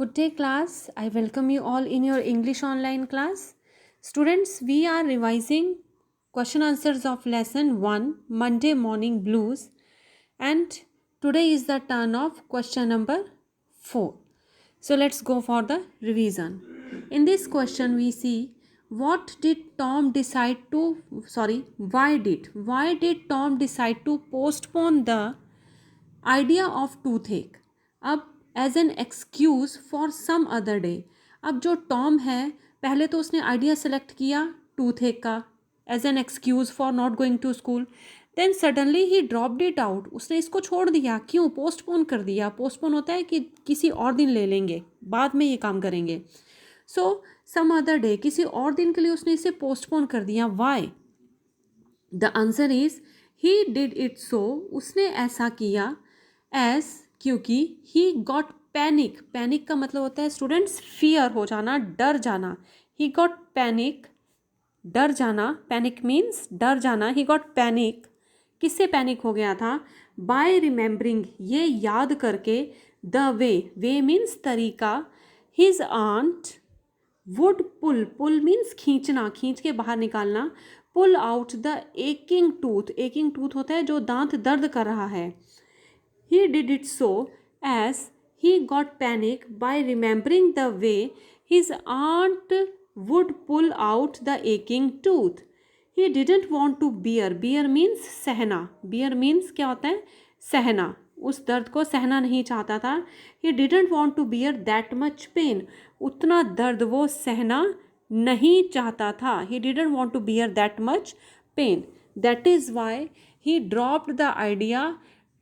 Good day, class. I welcome you all in your English online class. Students, we are revising question answers of lesson 1, Monday Morning Blues, and today is the turn of question number 4. So let's go for the revision. In this question, we see why did Tom decide to postpone the idea of toothache अब as an excuse for some other day. अब जो Tom है पहले तो उसने idea select किया toothache का as an excuse for not going to school, then suddenly he dropped it out. उसने इसको छोड़ दिया, क्यों? पोस्टपोन कर दिया। पोस्टपोन होता है कि किसी और दिन ले लेंगे, बाद में ये काम करेंगे। सो सम अदर डे, किसी और दिन के लिए उसने इसे पोस्टपोन कर दिया। Why? The answer is he did it so, उसने ऐसा किया एज क्योंकि ही गॉट पैनिक। पैनिक का मतलब होता है स्टूडेंट्स फियर हो जाना, डर जाना। ही गॉट पैनिक, डर जाना। पैनिक मीन्स डर जाना। ही गॉट पैनिक, किससे पैनिक हो गया था? बाय रिमेंबरिंग, ये याद करके, द वे मीन्स तरीका, his aunt would pull, pull means खींचना, खींच के बाहर निकालना, pull out the aching tooth. Aching tooth होता है जो दांत दर्द कर रहा है। He did it so as he got panic by remembering the way his aunt would pull out the aching tooth. He didn't want to bear. Bear means सहना. Bear means क्या होता है? सहना. उस दर्द को सहना नहीं चाहता था. He didn't want to bear that much pain. उतना दर्द वो सहना नहीं चाहता था. He didn't want to bear that much pain. That is why he dropped the idea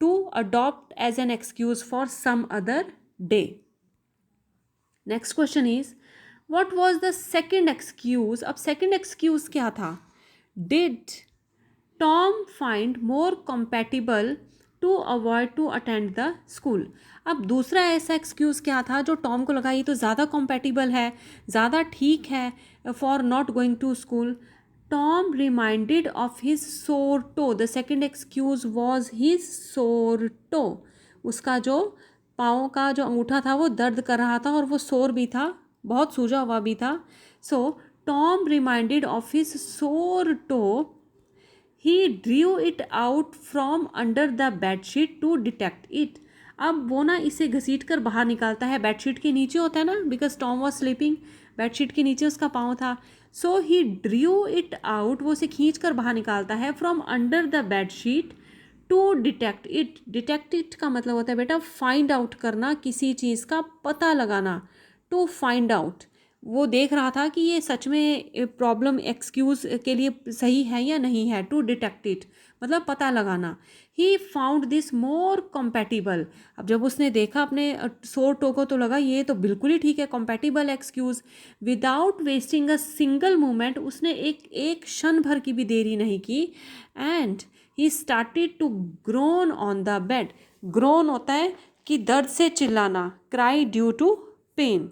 to adopt as an excuse for some other day. Next question is, what was the second excuse? अब second excuse क्या था? Did Tom find more compatible to avoid to attend the school? अब दूसरा ऐसा excuse क्या था जो Tom को लगा ये तो ज़्यादा compatible है, ज़्यादा ठीक है for not going to school? Tom reminded of his sore toe. The second excuse was his sore toe. उसका जो पाँव का जो अंगूठा था वो दर्द कर रहा था और वो सोर भी था, बहुत सूजा हुआ भी था. So Tom reminded of his sore toe. He drew it out from under the bedsheet to detect it. अब वो ना इसे घसीट कर बाहर निकालता है, बेडशीट के नीचे होता है ना, because Tom was sleeping, bedsheet के नीचे उसका पाँव था. So he drew it out, वो उसे खींच कर बाहर निकालता है from under the bedsheet to detect it. Detect it का मतलब होता है बेटा फाइंड आउट करना, किसी चीज़ का पता लगाना. टू फाइंड आउट, वो देख रहा था कि ये सच में प्रॉब्लम एक्सक्यूज़ के लिए सही है या नहीं है. टू डिटेक्ट इट मतलब पता लगाना. ही फाउंड दिस मोर कॉम्पैटिबल. अब जब उसने देखा अपने सोर टो को तो लगा ये तो बिल्कुल ही ठीक है, compatible excuse. Without wasting a single moment, उसने एक क्षण भर की भी देरी नहीं की. And he started to groan on the bed. Groan होता है कि दर्द से चिल्लाना, क्राई ड्यू टू पेन.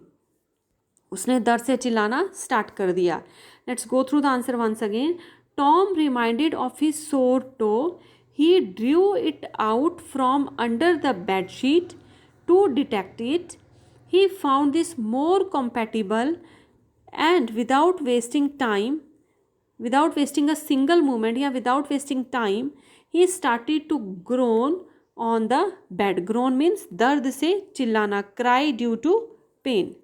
उसने दर्द से चिल्लाना स्टार्ट कर दिया. Let's go through the answer once again. Tom reminded of his sore toe. He drew it out from under the bedsheet to detect it. He found this more compatible and without wasting a single moment या without wasting time, he started to groan on the bed. Groan means दर्द से चिल्लाना, cry due to pain.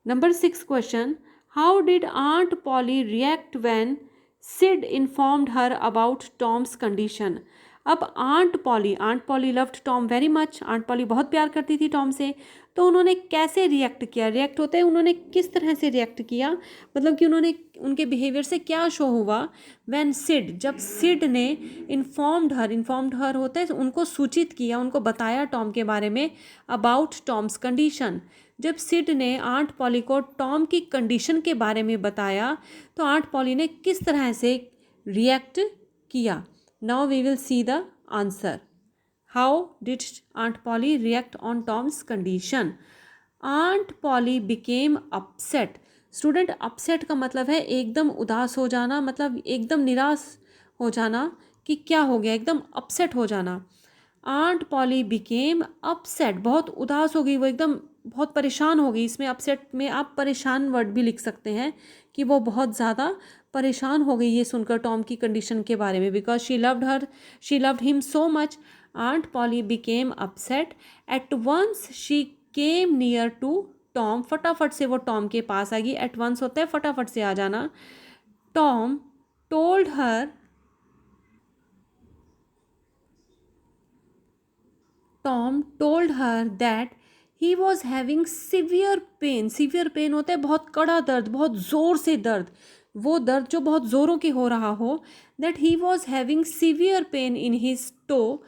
Number 6 question. How did Aunt Polly react when Sid informed her about Tom's condition? अब Aunt Polly loved Tom very much. Aunt Polly बहुत प्यार करती थी Tom से. तो उन्होंने कैसे रिएक्ट किया? रिएक्ट होता है उन्होंने किस तरह से रिएक्ट किया, मतलब कि उन्होंने उनके बिहेवियर से क्या शो हुआ. व्हेन सिड, जब सिड ने इन्फॉर्म्ड हर होता है उनको सूचित किया, उनको बताया टॉम के बारे में, अबाउट टॉम्स कंडीशन. जब सिड ने आंट पॉली को टॉम की कंडीशन के बारे में बताया तो आंट पॉली ने किस तरह से रिएक्ट किया. Now we will see the answer. How did Aunt Polly react on Tom's condition? Aunt Polly became upset. Student, upset का मतलब है एकदम उदास हो जाना, मतलब एकदम निराश हो जाना कि क्या हो गया, एकदम अपसेट हो जाना. आंट पॉली बिकेम अपसेट, बहुत उदास हो गई वो, एकदम बहुत परेशान हो गई। इसमें अपसेट में आप परेशान वर्ड भी लिख सकते हैं कि वो बहुत ज़्यादा परेशान हो गई ये सुनकर टॉम की कंडीशन के बारे में, because she loved him so much. Aunt Polly became upset. At once she came near to Tom, फटाफट से वो टॉम के पास आ गई। एट वंस होता है फटाफट से आ जाना। Tom told her Tom told her that he was having severe pain. Severe pain होता है बहुत कड़ा दर्द, बहुत ज़ोर से दर्द, वो दर्द जो बहुत ज़ोरों के हो रहा हो। That he was having severe pain in his toe.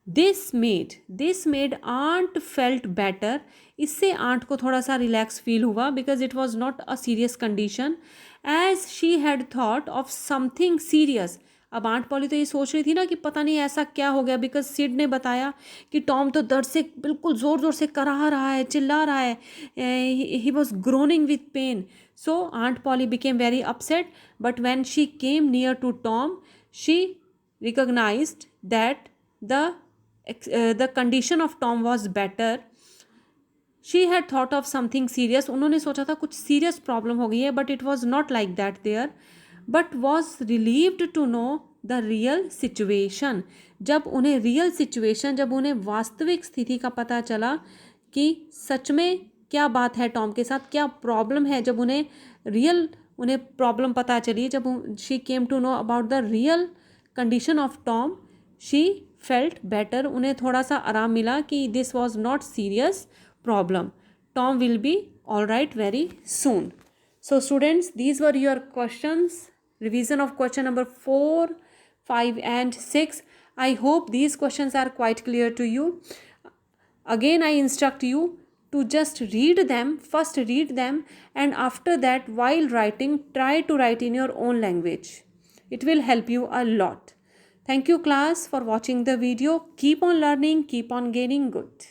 This made aunt felt better. इससे आंट को थोड़ा सा रिलैक्स फील हुआ, because it was not a serious condition as she had thought of something serious. अब Aunt Polly तो ये सोच रही थी ना कि पता नहीं ऐसा क्या हो गया, बिकॉज सिड ने बताया कि टॉम तो दर्द से बिल्कुल ज़ोर ज़ोर से कराह रहा है, चिल्ला रहा है, he was groaning with pain. So Aunt Polly became very upset, but when she came near to Tom she recognized that the condition of Tom was better. She had thought of something serious. उन्होंने सोचा था कुछ serious problem हो गई है, but it was not like that there. But was relieved to know the real situation. जब उन्हें real situation, जब उन्हें वास्तविक स्थिति का पता चला कि सच में क्या बात है टॉम के साथ, क्या प्रॉब्लम है, जब उन्हें प्रॉब्लम पता चली, जब she came to know about the real condition of Tom, she felt better, उन्हें थोड़ा सा आराम मिला कि this was not serious problem, Tom will be all right very soon. So students, these were your questions, revision of question number 4, 5 and 6. I hope these questions are quite clear to you. Again, I instruct you to just read them, first read them, and after that while writing, try to write in your own language. It will help you a lot. Thank you class for watching the video. Keep on learning, keep on gaining good.